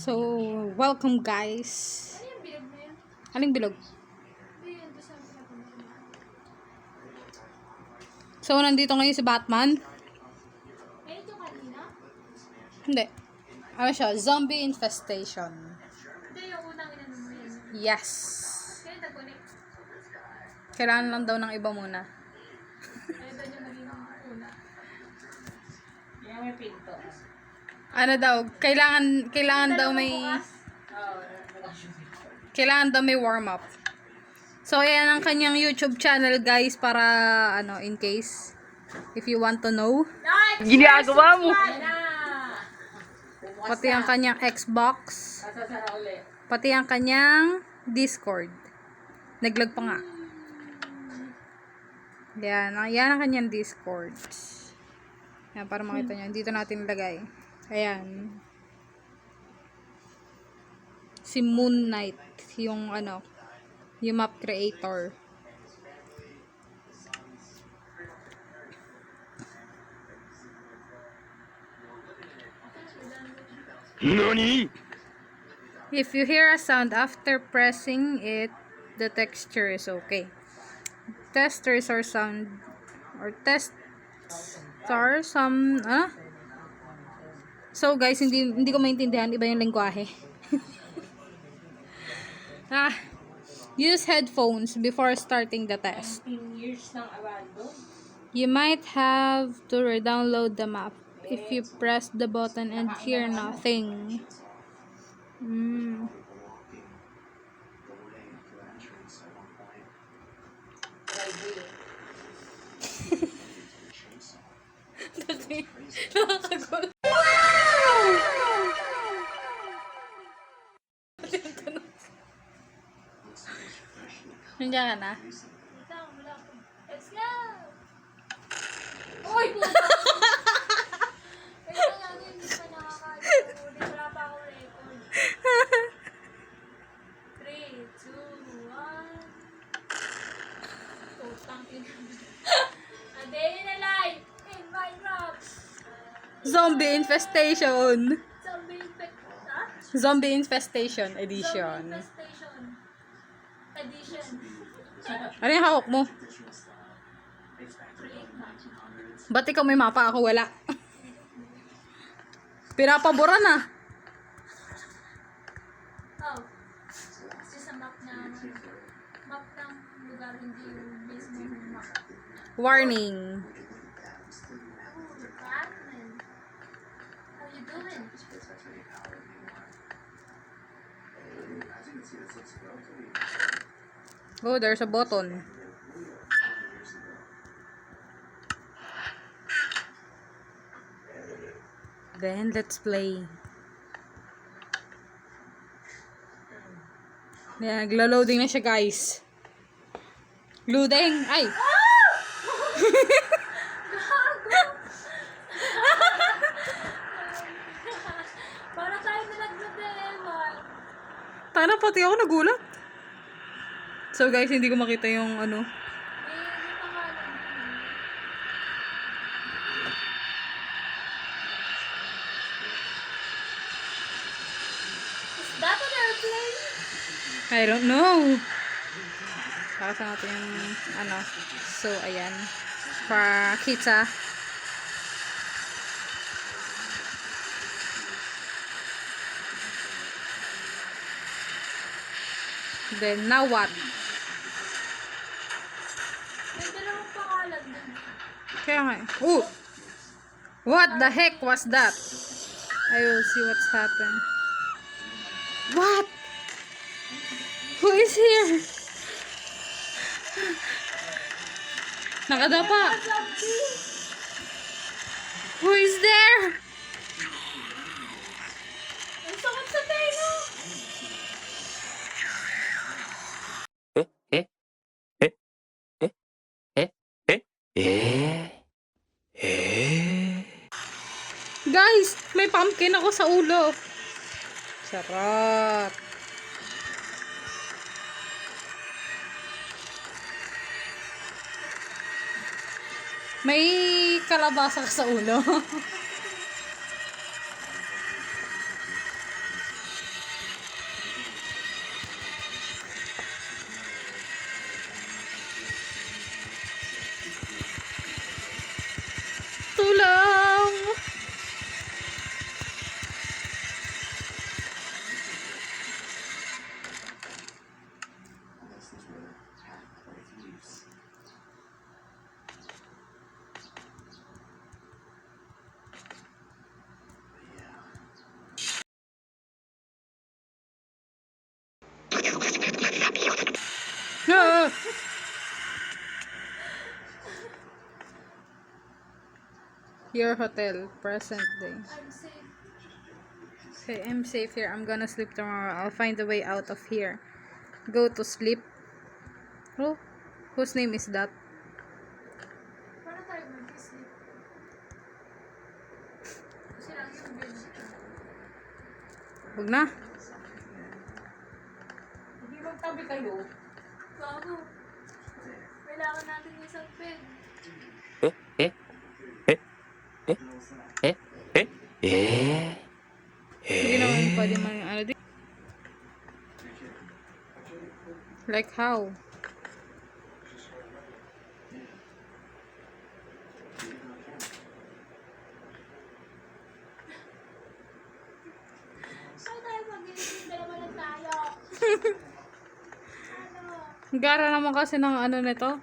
So, welcome guys. Aling bilog? So, nandito ngayon si Batman. Hindi. Ano siya? Zombie infestation. Yes. Kailangan lang daw ng iba muna. Ano daw? Kailangan daw may warm up. So, ayan ang kanyang YouTube channel, guys, para, in case, if you want to know. Ginagawa mo! Pati ang kanyang Xbox. Pati ang kanyang Discord. Naglag pa nga. Yan ang kanyang Discord. Yan, para makita nyo. Dito natin ilagay. Ayan. Si Moon Knight. Yung map creator. NANI?! If you hear a sound after pressing it, the texture is okay. Testers or sound or test star some So guys, hindi ko maintindihan, iba yung lengguwahe. Use headphones before starting the test. You might have to re-download the map if you press the button and hear nothing. Nakakagol. Nandiyan ka na? Let's go! Uy! Kaya nga hindi pa nakakalimulit. Wala pa akong record. 3, 2, 1. Tutang ina. A day in a life in Minecraft. Zombie infestation. Zombie infestation edition. Ano yung hawak mo? Ba't ikaw may mapa, ako wala? Pinapaboran na. Oh. Kasi sa map ng lugar, hindi yung mismo map. Warning. Batman. How you doing? Oh, there's a button. Then, let's play. Yan, naglo-loading na siya, guys. Loading! Ay! Para tayo nalaglag. Tana, pati ako nagulat. So, guys, hindi ko makita yung May pangalan. Is that an airplane? I don't know. Pakasa natin yung So, ayan. Para kita. Then, now what? May dalawang pangalan din. Kaya nga. Oh! What the heck was that? I will see what's happened. What? Who is here? Nakadapa. Who is there? Ang sakit sa tenga. Guys, may pumpkin ako sa ulo. Sarap. May kalabasa ka sa ulo. Your hotel, present day. I'm safe. Okay, I'm safe here. I'm gonna sleep tomorrow. I'll find a way out of here. Go to sleep. Oh, whose name is that? Paano tayo mag-sleep? Kasi lang yung bed. Huwag na. Hindi magtabi kayo. Bago. Kailangan natin yung isang bed. Hindi naman pwede man ano din. Like how? Saan tayo mag-sleep? Dalawa lang tayo. Ano? Gara naman kasi ng ano nito.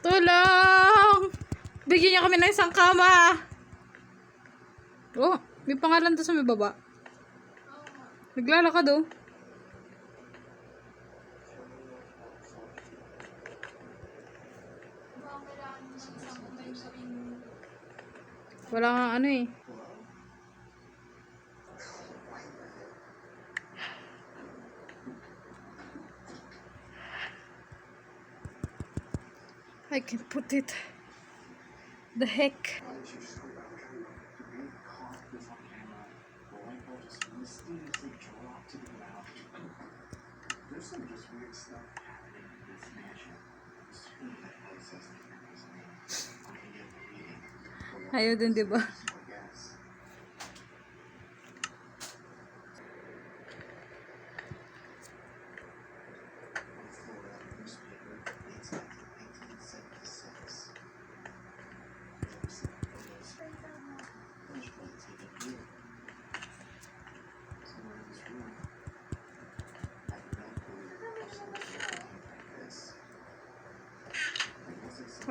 Tulong! Bigyan niyo kami ng isang kama! Oh, may pangalan to sa may baba. Naglalakad oh. Baka kailangan mo ng isang may gawing Wala nga ano eh. I can put it. The heck? Ayaw din, di ba?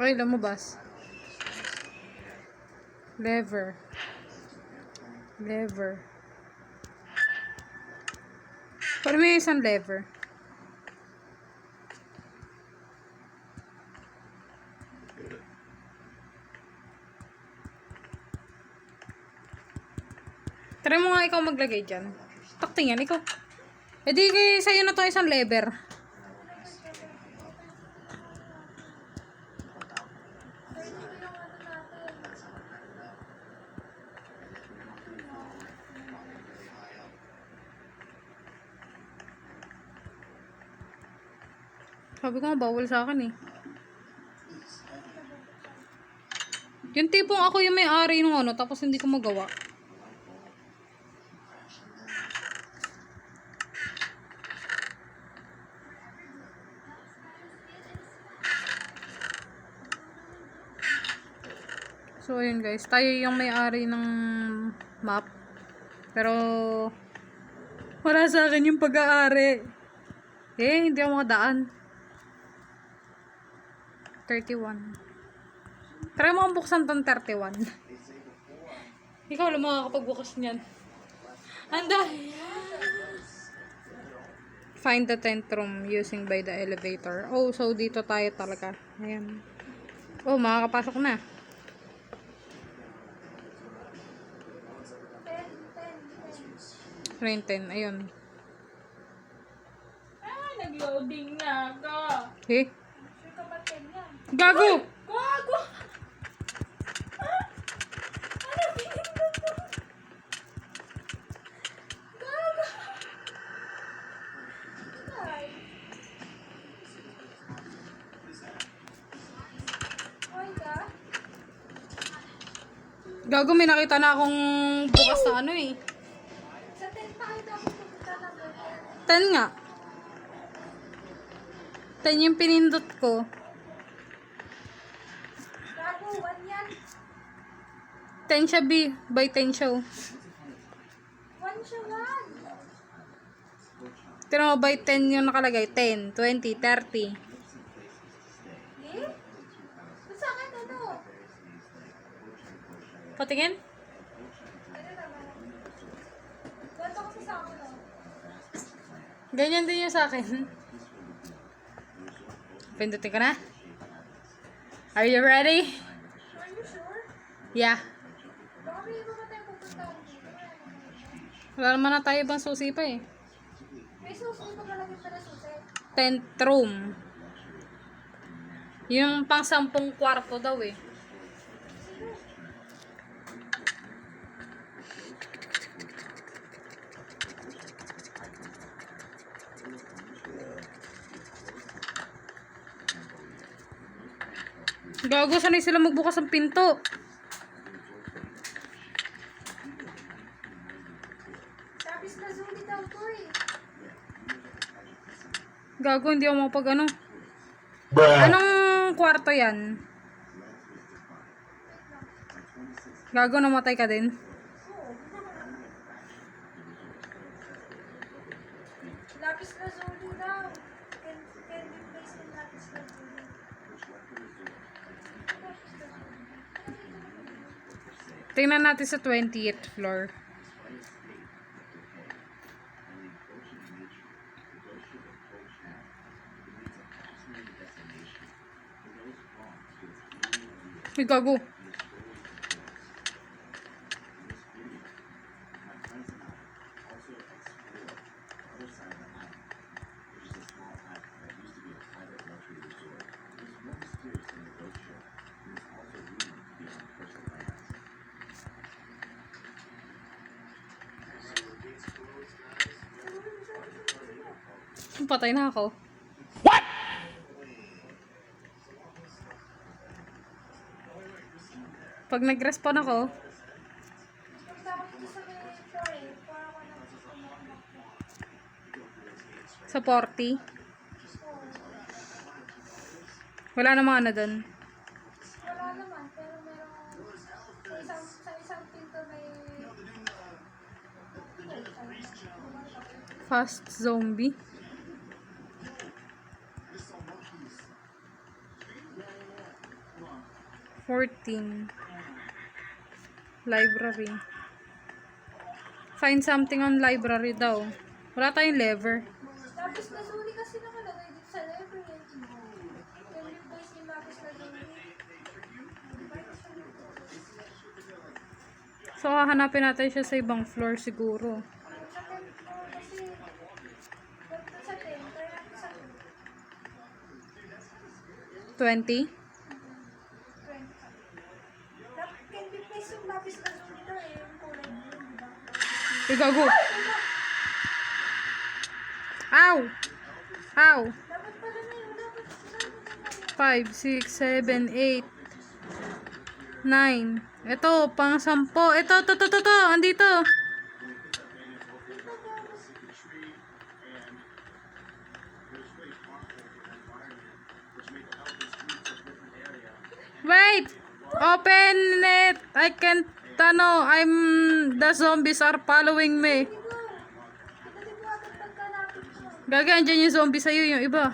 Okay, lumabas. Lever. Lever. Paano may isang lever? Try mo nga ikaw maglagay dyan. Takting yan, ikaw. E di kay sa'yo na to isang lever. Sabi ko nga, bawal sa akin eh. Yung tipong ako yung may-ari ng ano, tapos hindi ko magawa. So, ayun guys. Tayo yung may-ari ng map. Pero, wala sa akin yung pag-aari. Eh, hindi ako makadaan. 31. Try mo ang buksan tong 31. Ikaw lang makakapagbukas niyan. Anda! Find the tent room using by the elevator. Oh, so dito tayo talaga. Ayan. Oh, makakapasok na. 10. Ayun. Ah, nag-loading na ako. Eh? Sure ka ba 10 yan? Gago! Gago! Ah! Ano pinindot mo? Gago! Ay. Ay ka? Gago, may nakita na akong bukas na ano eh. Sa 10 tayo dapat pupunta na ba? 10 nga. 10 yung pinindot ko. Gago, 1 yan. 10 siya B. By 10 siya. 1 siya 1. Tira mo by 10 yung nakalagay. 10, 20, 30. Eh? Ba't sa akin ano? Patingin? Ano naman? Ganto kasi sa akin oh. Ganyan din yung sa akin. Pindutin ko na. Are you ready? Are you sure? Yeah. Baka may iba pa tayo pupuntahan dito. Wala naman na tayo ibang susi pa eh. May susunod pa palagi pa na susi. 10th room. Yung pang 10 kwarto daw eh. Gago, sanay sila magbukas ng pinto. Tapos na Zuli daw to eh. Gago, hindi ako mapag ano. Anong kwarto yan? Gago, namatay ka din. Lapis na Zuli daw. Can replace yung lapis na Zuli. Tingnan natin sa 20th floor. Ay, gago. Patay na ako. Pag nag-respawn ako, Punta ako dito sa may floor eh. Para ako nang susunod. sa 40. Wala namang ano dun. Wala naman. Pero merong sa isang pinto may Fast zombie. Library. Find something on library daw. Wala tayong lever. lapis na Zuli kasi nakalagay dito sa library. Can replace yung lapis na Zuli. So, hahanapin natin siya sa ibang floor siguro. Sa 10th floor kasi wag na sa 10. Try natin sa 20. 20. Can replace yung lapis na Zuli daw eh. Yung kulay blue, diba? Ay, gago. Ow! Ow! Dapat pala na yun. Dapat 5, 6, 7, 8, 9. Ito, pang 10. Ito. Andito. Wait! Open it! I can't, the zombies are following me. Gaga, andyan yung zombie sa'yo, yung iba.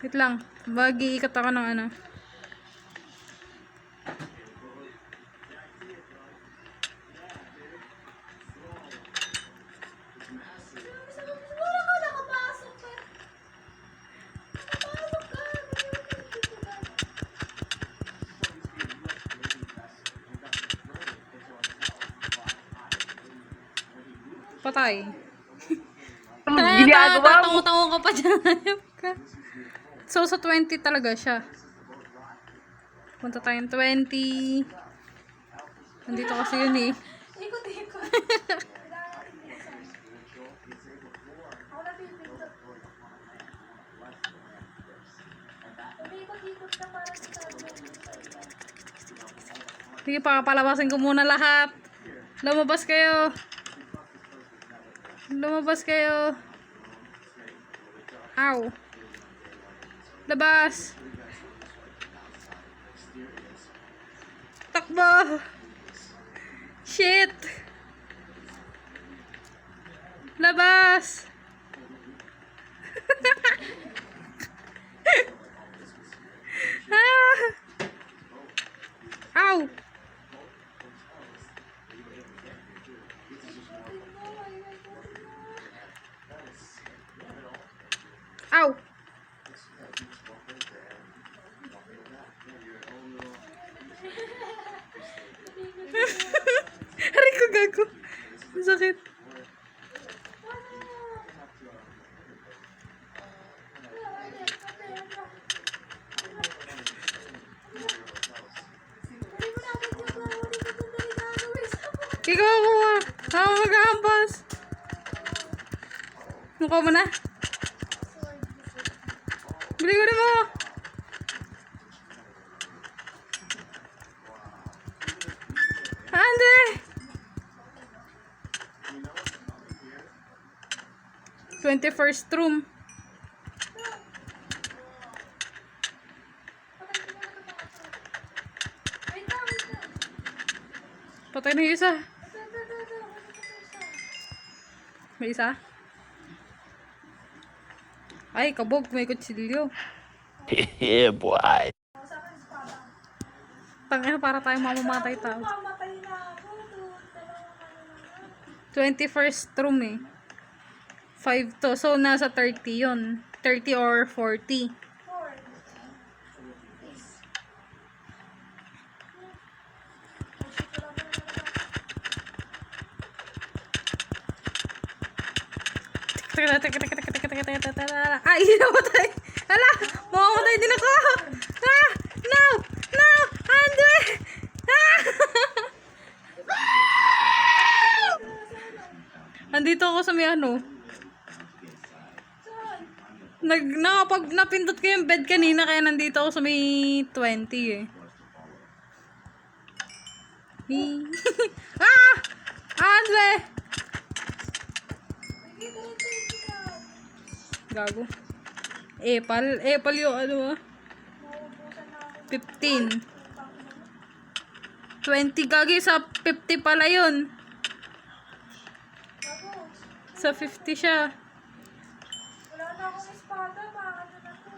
Wait lang. Mag-iikat ako ng ano. Wala ka nakapasok ka. Nakapasok ka. Patay. Ano ginagawa mo? Tatango-tango ka pa dyan. Hayop ka. So, sa 20 talaga siya. Punta tayong 20. Nandito kasi yun eh. Ikot-ikot. Ako na pipindot. Umikot-ikot ka para sa Sige, pakapalabasin ko muna lahat. Lumabas kayo. Lumabas kayo. Ow. Labas. Takbo. Shit. Labas. Ah. Ow. Ow. Ang sakit. Ikaw ako ah. Ako maghahampas. Mukha mo na. Bili ko mo. Andre! 21st room. Patay na yung isa. May isa? Ay, kabog. May kutsilyo. Yeah, boy. Tangina para tayo mamamatay tao. Mamatay na ako. 21st room eh. 5 to. So, nasa 30 yun. 30 or 40. Ay, namatay. Hala, mamamatay din ako. Ah, no, no, Andre. Ah! Andito ako sa may ano. Nakapag napindot ko yung bed kanina kaya nandito ako sa may 20 eh. Ah! Andre! Gago. Epal yung ano ah. 15. 20 gagi sa 50 pala yun. Sa 50 siya. Wala na akong espada. Paano na to?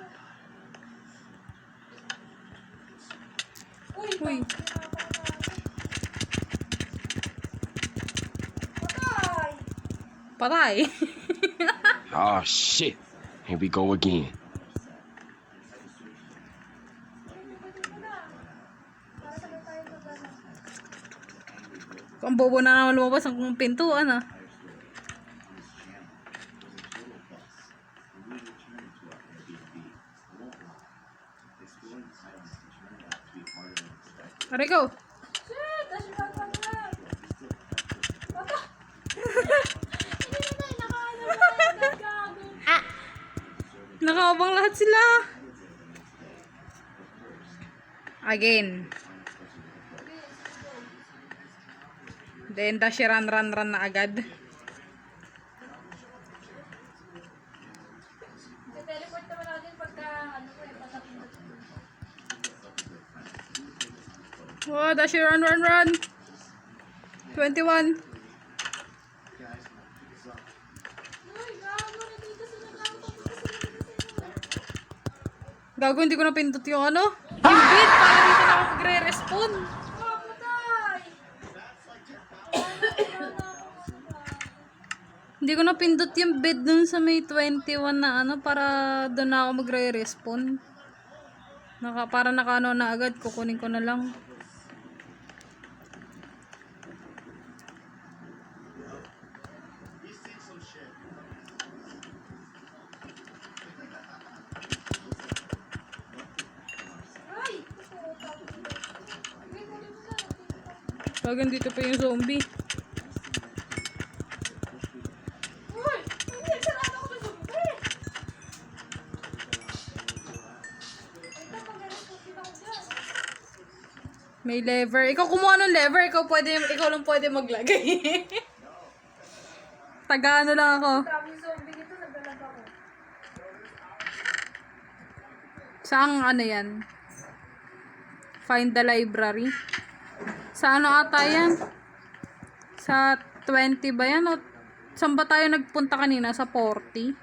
Uy. Patay! Patay. Oh, shit. Here we go again. Ang bobo na naman lumabas ang pintuan ah. Aray ko. Shit! Dash back pa nga! Patay! Hindi na tayo nakaano na gago. Nakaabang lahat sila. Again. Then, dash run na agad. Teleport naman ako din pagka, ano ko eh, patapindot. Oh, dash run. 21. Uy, gago na dito sila gago. Gago, hindi ko napindot yung ano. Yung bit, para dito na ako magre-respawn. Mamatay! Hindi ko napindot yung bed dun sa may 21 na ano, para doon na ako magre-respawn. Para nakaano na agad, kukunin ko na lang. Ay! Bagan dito pa yung zombie. Uy! Hindi, sarado ko na zombie! Ito, pag-rescue ako dyan. May lever. Ikaw kumuha ng lever. Ikaw lang pwede maglagay. Taga ano lang ako. Daming zombie dito, nagdalag ako. Saang ano yan? Find the library. Sa ano ata yan? Sa 20 ba yan? O saan ba tayo nagpunta kanina? Sa 40?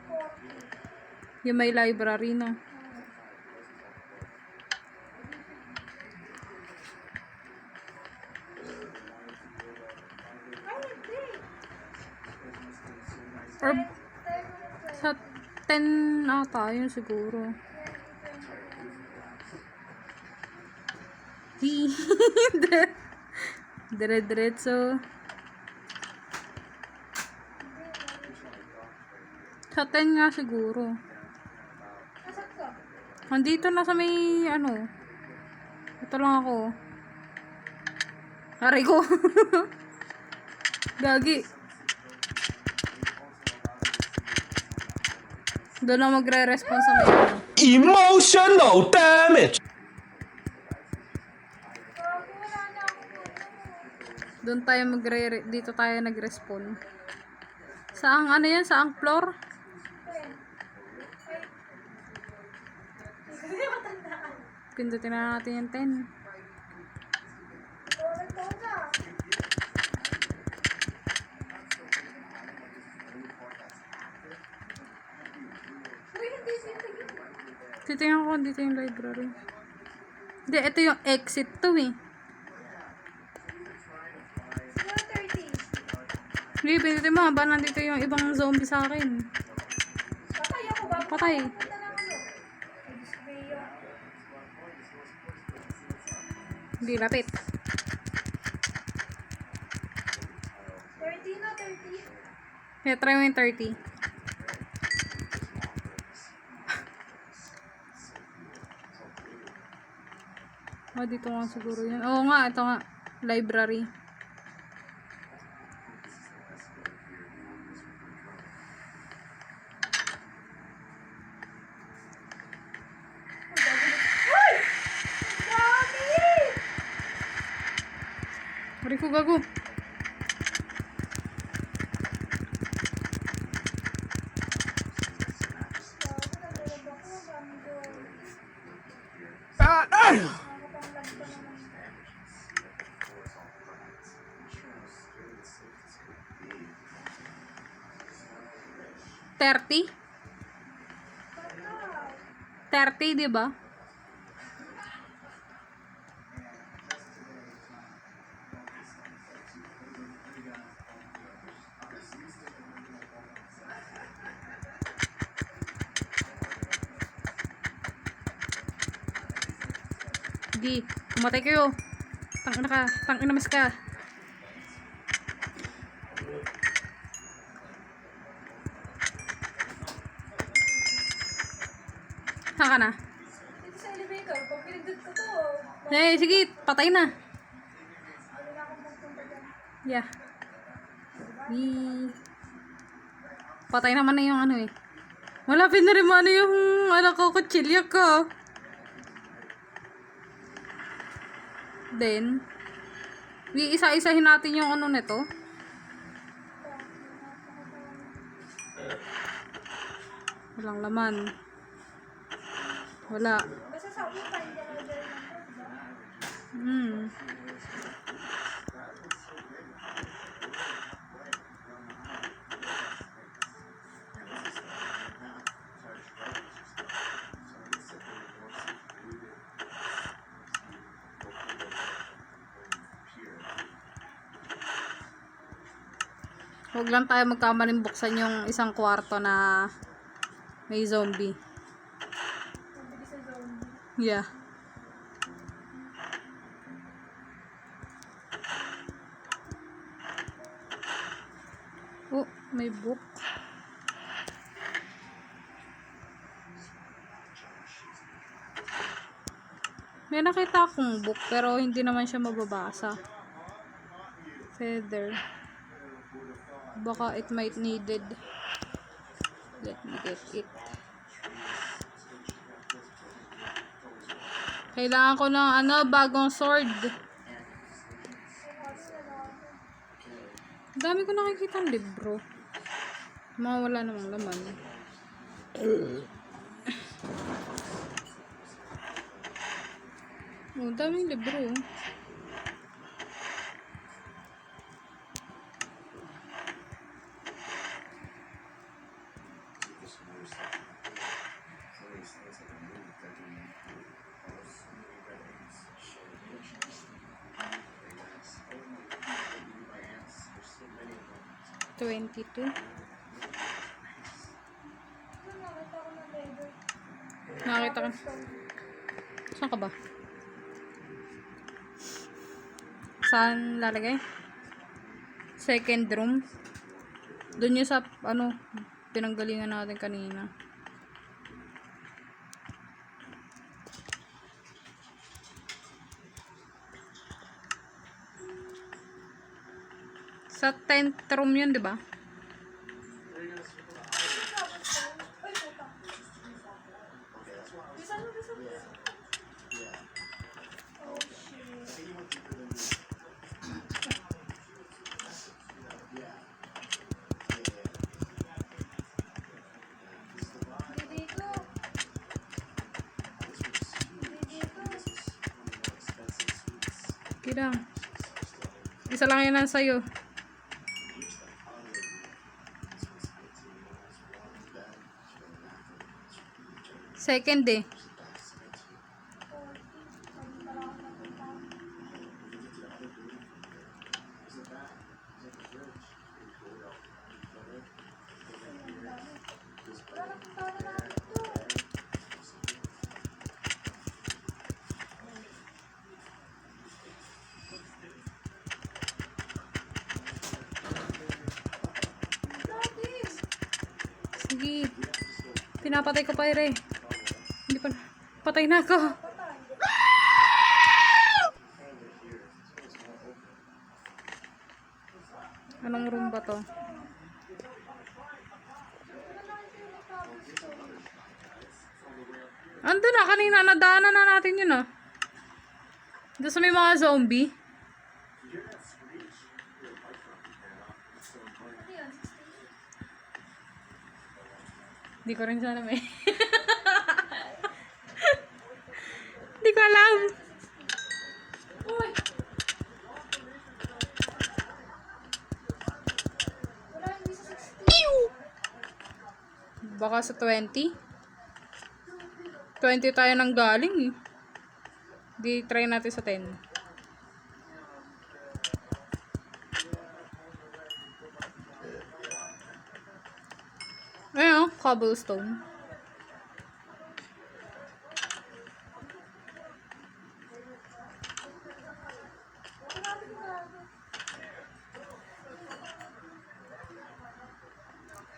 Yung may library, no? Or sa 10 ata yun siguro. Dire-diretso. Sa 10 nga siguro. Nasaan ka? Andito na sa may, ano. Ito lang ako. Aray ko. Gagi. Doon na magre-response sa may ano. Emotional damage. Gago, wala na ako po. Doon tayo dito tayo nag-respawn. Saang ano yan? Saang floor? Hindi ko matandaan. Pindutin na natin yung 10. Toga. Uy, hindi sinig. Titingnan ko kung dito yung library. Hindi, ito yung exit to eh. 0:30. Hindi, pindutin mo. Ba nandito yung ibang zombie sa akin? Patay ako ba? Patay. Punta ng ano? Display. Hindi, lapit. 30 na, 30. Kaya try mo yung 30. Dito nga siguro yun. Oo nga, ito nga. Library. Mari ko gago. $30? 30, di ba? Di, kumatay kayo. Tangina ka, tangina mas ka. Saan ka na? Dito sa elevator, pag pinindot ko to, Eh, sige, patay na. wala na akong pupunta dyan. Yeah. Patay naman na yung ano eh. Wala, pinarimano yung anak ko, kutsilya ka. Then, isa-isahin natin yung ano nito. Walang laman. Wala. Basta sabi ko, hindi na dyan lang. Huwag lang tayo magkamaling buksan yung isang kwarto na may zombie. Mabilis sa zombie. Yeah. Oh, may book. May nakita akong book pero hindi naman siya mababasa. Feather. Baka it might needed. Let me get it. Kailangan ko ng bagong sword. Ang dami ko nakikita ng libro. Mga wala namang laman. Oh, daming libro. $22. Nakita ko ng label. Nakakita ka. Saan ka ba? Saan lalagay? Second room. Doon yung sa, pinanggalingan natin kanina. Sa 10th room yun, di ba? Okay lang. Isa lang yan ang sa'yo. Second eh. Sige. Pinapatay ko pa ere. Hindi pa. Patay na ako. Anong room ba to? Ando na. Kanina nadaanan na natin yun ah. Doon sa may mga zombie. Hindi ko rin sana may. Hindi ko alam. Uy! Wala, hindi sa 60. Baka sa 20. 20 tayo nang galing eh. Di try natin sa 10. Ayun, cobblestone.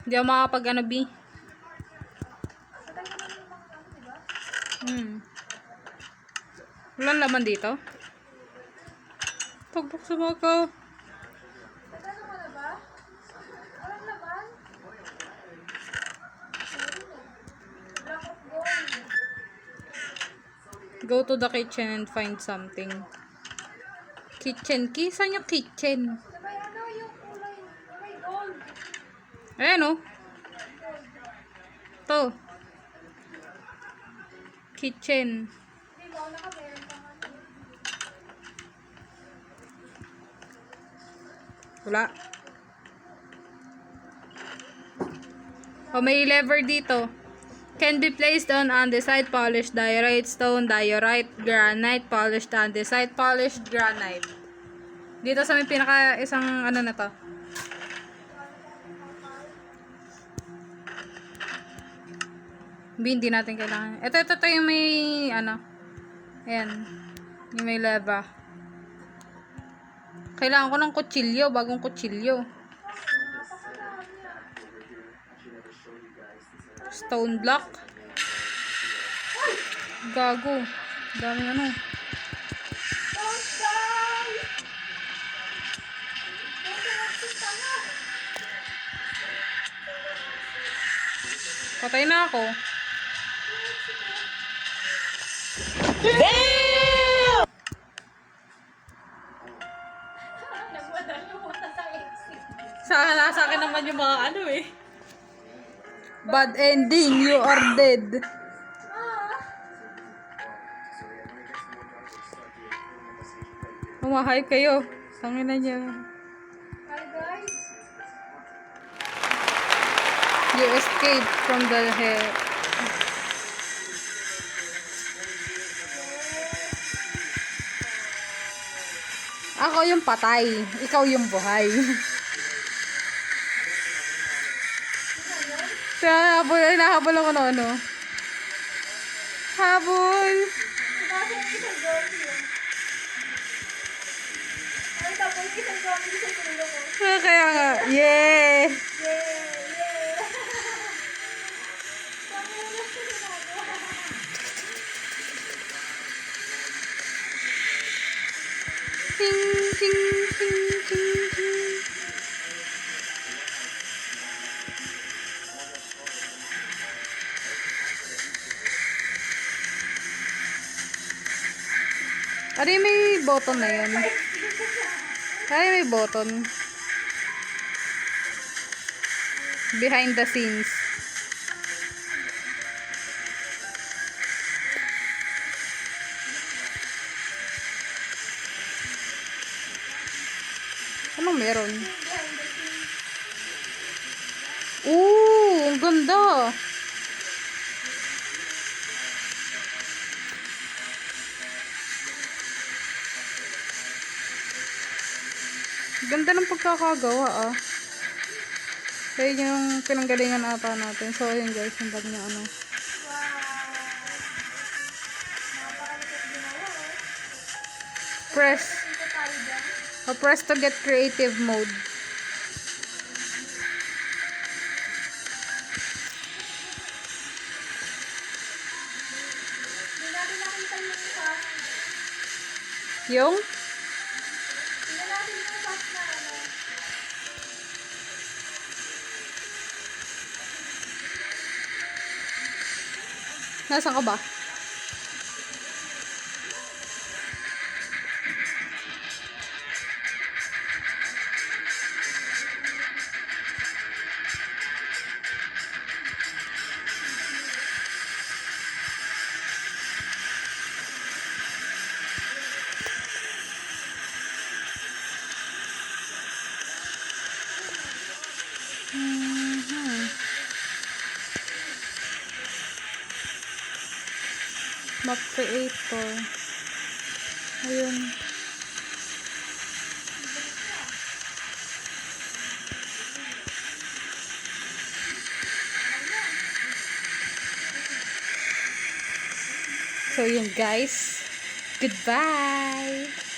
Hindi ako makapag-ano, B. Walang laman dito. Pagbuksan mo ako. Nagano ka na ba? Walang laban? Black of gold. Go to the kitchen and find something. Kitchen key? Saan yung kitchen? Sabay ano yung kulay, may gold. Ayan o. To. Kitchen. Hindi mo, nakameron pa nga. Wala. O, may lever dito. Can be placed on andesite, polished diorite stone, diorite, granite, polished andesite, polished granite. Dito sa may pinaka isang ano na to. Hindi natin kailangan. Ito yung may ano. Ayan. Yung may leva. Kailangan ko ng kutsilyo, bagong kutsilyo. Stone block. Gago. Dami ano. Don't die! Don't die, sana! Patay na ako. Nagwala sa exit. Sa akin naman yung mga ano eh. Bad ending, you are dead. Umahay kayo. Tangin na niya. Hi guys! You escaped from the hell. Ako yung patay. Ikaw yung buhay. Kaya hinahabol ako na ano. Habol. Kasi yung isang zombie yun. Ay, tapos yung isang zombie sa tulo ko. Kaya nga. Yeah. Yeah! Yeah! Ting, ting, ting, ting, ting. Ari, may button na yun. Ari, may button. Behind the scenes. Anong meron? Ooh, ang ganda. Ganda ng pagkakagawa ah. Kaya yung pinanggalingan ata natin. So, ayun guys, yung bag niya ano. Press. Press to get creative mode. Hindi natin nakita yung fast. Yung? Hindi natin yung fast na ano. Nasaan ka ba? Map creator. Ayun. So yun guys. Goodbye.